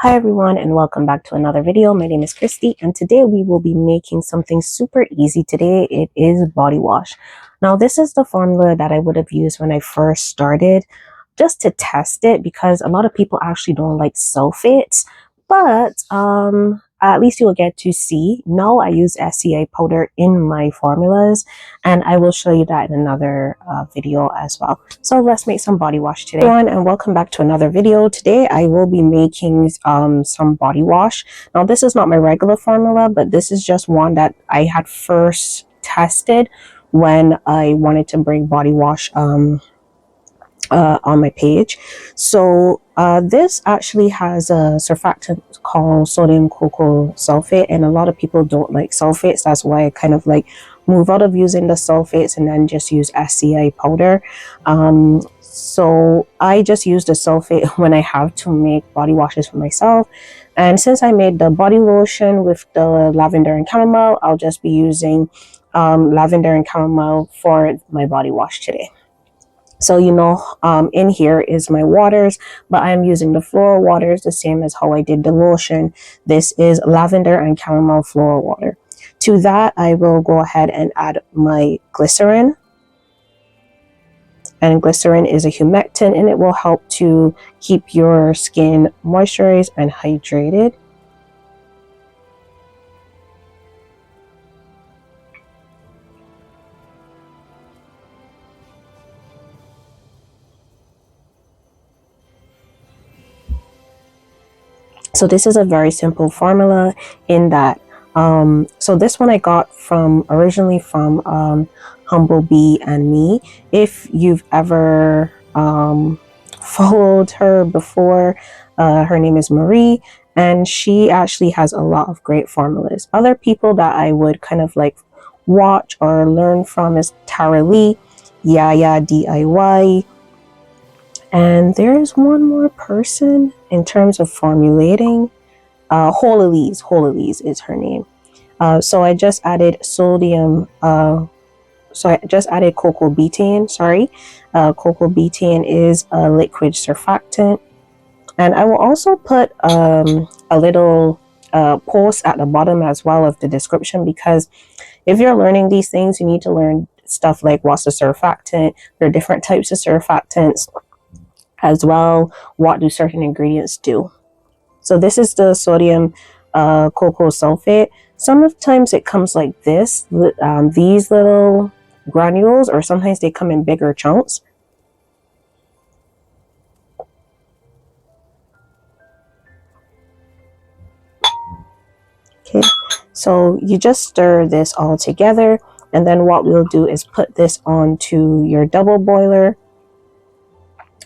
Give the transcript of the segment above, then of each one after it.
Hi everyone and welcome back to another video. My name is Christy and today we will be making something super easy. Today it is body wash. Now this is the formula that I would have used when I first started just to test it because a lot of people actually don't like sulfates, but at least you'll get to see. Now I use SCA powder in my formulas and I will show you that in another video as well. So let's make some body wash today. Everyone, and welcome back to another video. Today I will be making some body wash. Now this is not my regular formula, but this is just one that I had first tested when I wanted to bring body wash on my page. So this actually has a surfactant called sodium cocoa sulfate, and a lot of people don't like sulfates. That's why I kind of like move out of using the sulfates and then just use SCA powder. So I just use the sulfate when I have to make body washes for myself. And since I made the body lotion with the lavender and chamomile, I'll just be using lavender and chamomile for my body wash today. So, in here is my waters, but I'm using the floral waters the same as how I did the lotion. This is lavender and chamomile floral water. To that, I will go ahead and add my glycerin. And glycerin is a humectant and it will help to keep your skin moisturized and hydrated. So this is a very simple formula in that so this one I got originally from Humble Bee and Me. If you've ever followed her before, her name is Marie, and she actually has a lot of great formulas. Other people that I would kind of like watch or learn from is Tara Lee, Yaya DIY, and there's one more person in terms of formulating. Hololese is her name. So I just added sodium. So I just added cocoa betaine. Sorry, cocoa betaine is a liquid surfactant, and I will also put a little post at the bottom as well of the description, because if you're learning these things, you need to learn stuff like what's a surfactant. There are different types of surfactants as well. What do certain ingredients do? So this is the sodium cocoa sulfate. Sometimes it comes like this, these little granules, or sometimes they come in bigger chunks. Okay, so you just stir this all together, and then what we'll do is put this onto your double boiler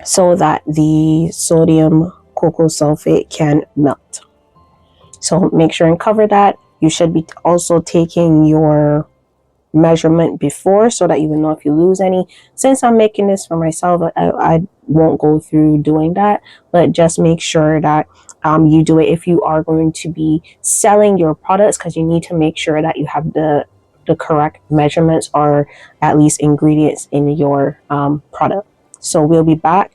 so that the sodium cocoa sulfate can melt. So make sure and cover that. You should be also taking your measurement before so that you will know if you lose any. Since I'm making this for myself, I won't go through doing that, but just make sure that you do it if you are going to be selling your products, because you need to make sure that you have the correct measurements or at least ingredients in your product. So we'll be back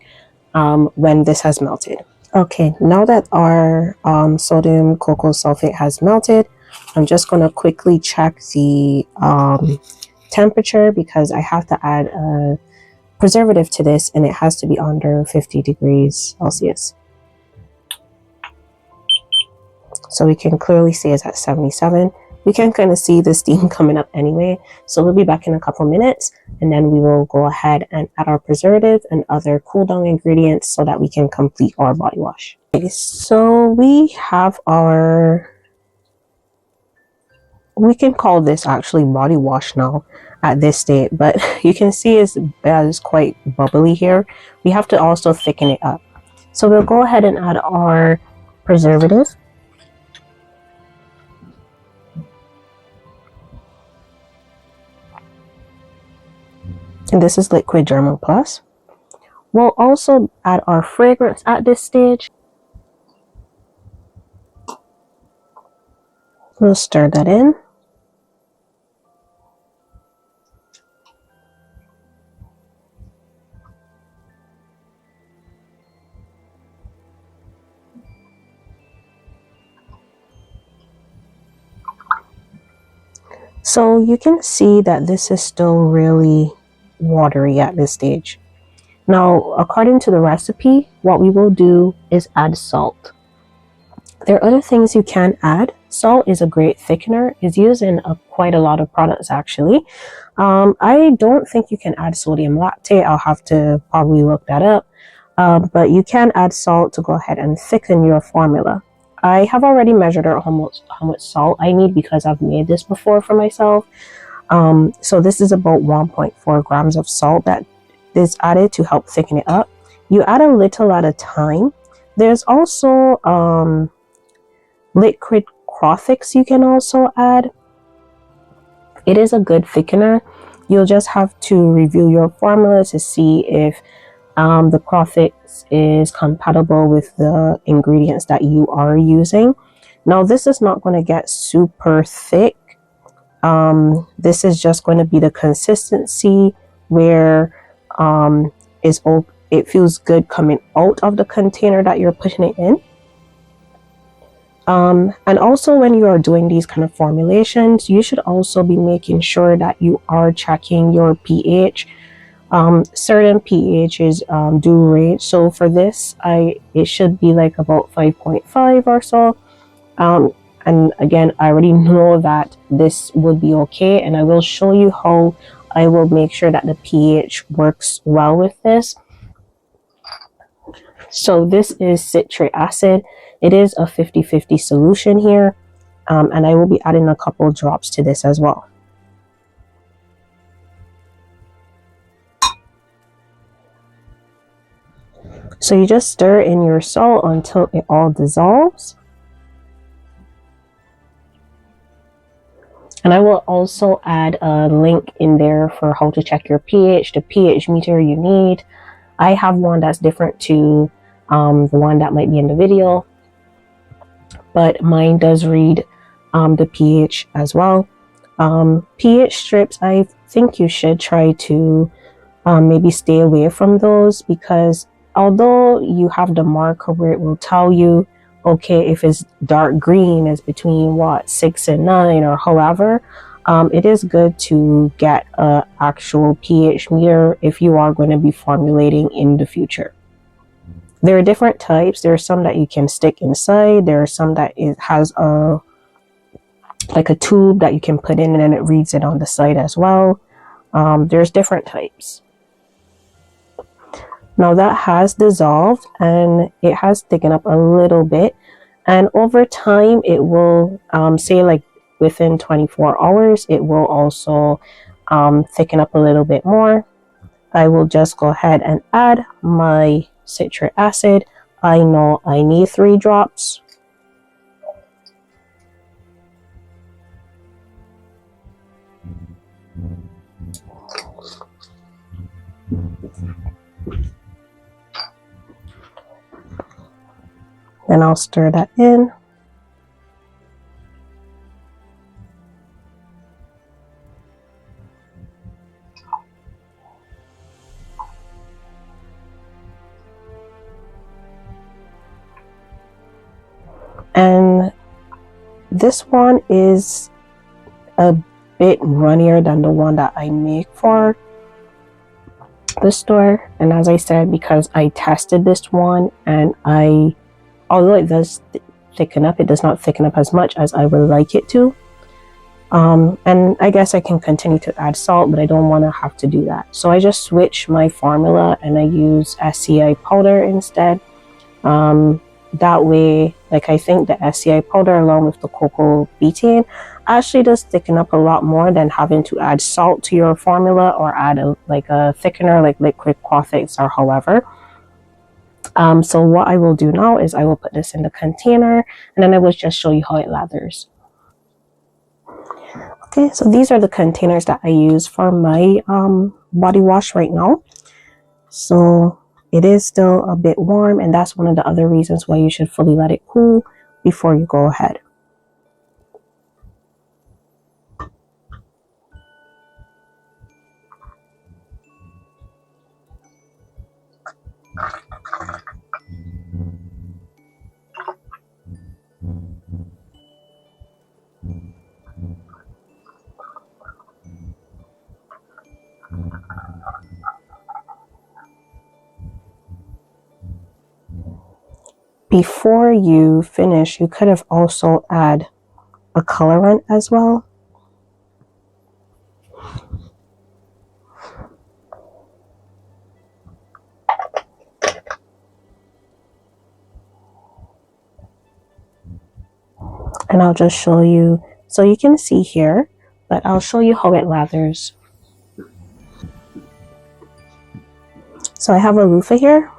when this has melted. Okay, now that our sodium cocoa sulfate has melted, I'm just going to quickly check the temperature, because I have to add a preservative to this and it has to be under 50 degrees Celsius. So we can clearly see it's at 77. We can kind of see the steam coming up anyway. So we'll be back in a couple minutes, and then we will go ahead and add our preservative and other cool down ingredients so that we can complete our body wash. Okay, so we have we can call this actually body wash now at this state, but you can see it's quite bubbly here. We have to also thicken it up. So we'll go ahead and add our preservative. And this is Liquid German Plus. We'll also add our fragrance at this stage. We'll stir that in. So you can see that this is still really watery at this stage. Now, according to the recipe, what we will do is add salt. There are other things you can add. Salt is a great thickener. It's used in quite a lot of products actually. I don't think you can add sodium lactate. I'll have to probably look that up. But you can add salt to go ahead and thicken your formula. I have already measured out how much salt I need because I've made this before for myself. So this is about 1.4 grams of salt that is added to help thicken it up. You add a little at a time. There's also liquid Crofix you can also add. It is a good thickener. You'll just have to review your formula to see if the Crofix is compatible with the ingredients that you are using. Now this is not going to get super thick. This is just going to be the consistency where it feels good coming out of the container that you're putting it in. And also when you are doing these kind of formulations, you should also be making sure that you are checking your pH. Certain pHs do range. So for this, it should be like about 5.5 or so. And again, I already know that this would be okay, and I will show you how I will make sure that the pH works well with this. So this is citric acid. It is a 50-50 solution here, and I will be adding a couple drops to this as well. So you just stir in your salt until it all dissolves. And I will also add a link in there for how to check your pH, the pH meter you need. I have one that's different to the one that might be in the video, but mine does read the pH as well. pH strips, I think you should try to maybe stay away from those, because although you have the marker where it will tell you, okay, if it's dark green, is between 6 and 9 or however, it is good to get an actual pH meter if you are going to be formulating in the future. There are different types. There are some that you can stick inside. There are some that it has like a tube that you can put in and then it reads it on the side as well. There's different types. Now that has dissolved and it has thickened up a little bit, and over time it will say like within 24 hours it will also thicken up a little bit more. I will just go ahead and add my citric acid. I know I need 3 drops. Then I'll stir that in. And this one is a bit runnier than the one that I make for the store. And as I said, because I tested this one and although it does thicken up, it does not thicken up as much as I would like it to. And I guess I can continue to add salt, but I don't want to have to do that. So I just switch my formula and I use SCI powder instead. That way, like I think the SCI powder along with the cocoa betaine actually does thicken up a lot more than having to add salt to your formula or add a thickener like liquid Crofix or however. So what I will do now is I will put this in the container and then I will just show you how it lathers. Okay, so these are the containers that I use for my body wash right now. So it is still a bit warm, and that's one of the other reasons why you should fully let it cool before you go ahead. before you finish, you could have also add a colorant as well. And I'll just show you, so you can see here, but I'll show you how it lathers. So I have a loofah here.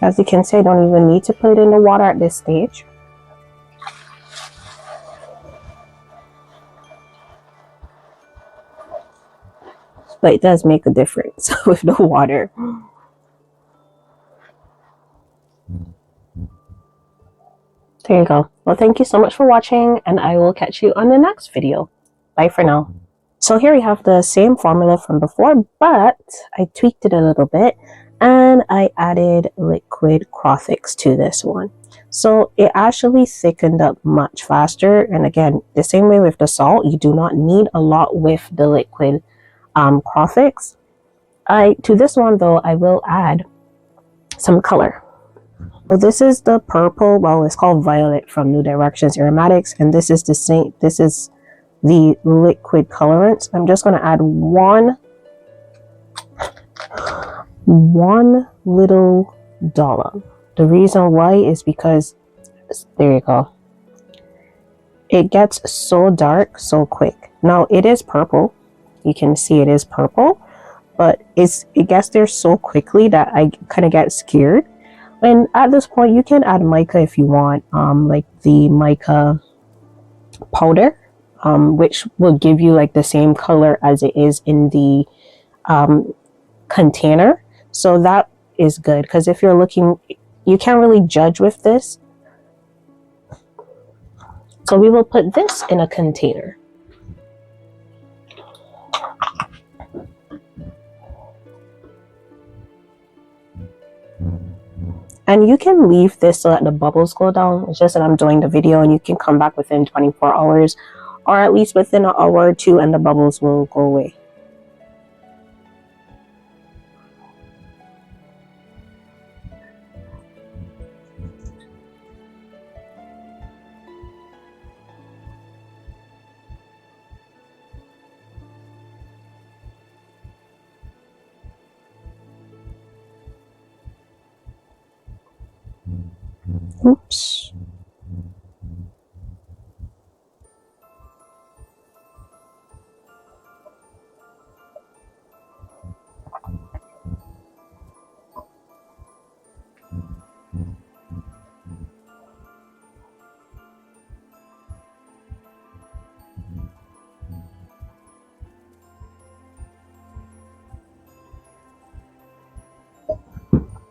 As you can see, I don't even need to put it in the water at this stage. But it does make a difference with the water. There you go. Well, thank you so much for watching, and I will catch you on the next video. Bye for now. So here we have the same formula from before, but I tweaked it a little bit, and I added liquid Crofix to this one. So it actually thickened up much faster. And again, the same way with the salt, you do not need a lot with the liquid Crofix. To this one though, I will add some color. So this is the purple, well, it's called Violet from New Directions Aromatics, and this is the same. This is the liquid colorant. I'm just going to add one little dollop. The reason why is because, there you go, it gets so dark so quick. Now it is purple, you can see it is purple, but it gets there so quickly that I kind of get scared. And at this point you can add mica if you want, like the mica powder, which will give you like the same color as it is in the container. So that is good, because if you're looking, you can't really judge with this. So we will put this in a container. And you can leave this so that the bubbles go down. It's just that I'm doing the video, and you can come back within 24 hours or at least within an hour or two, and the bubbles will go away. Oops.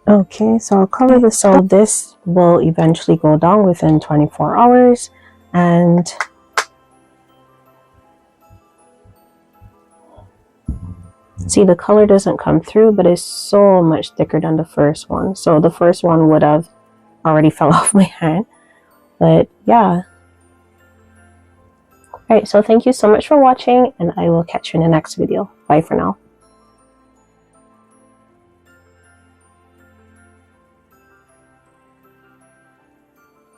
Okay, so I'll cover this. So this will eventually go down within 24 hours. And see, the color doesn't come through, but it's so much thicker than the first one. So the first one would have already fell off my hand. But yeah. Alright, so thank you so much for watching, and I will catch you in the next video. Bye for now.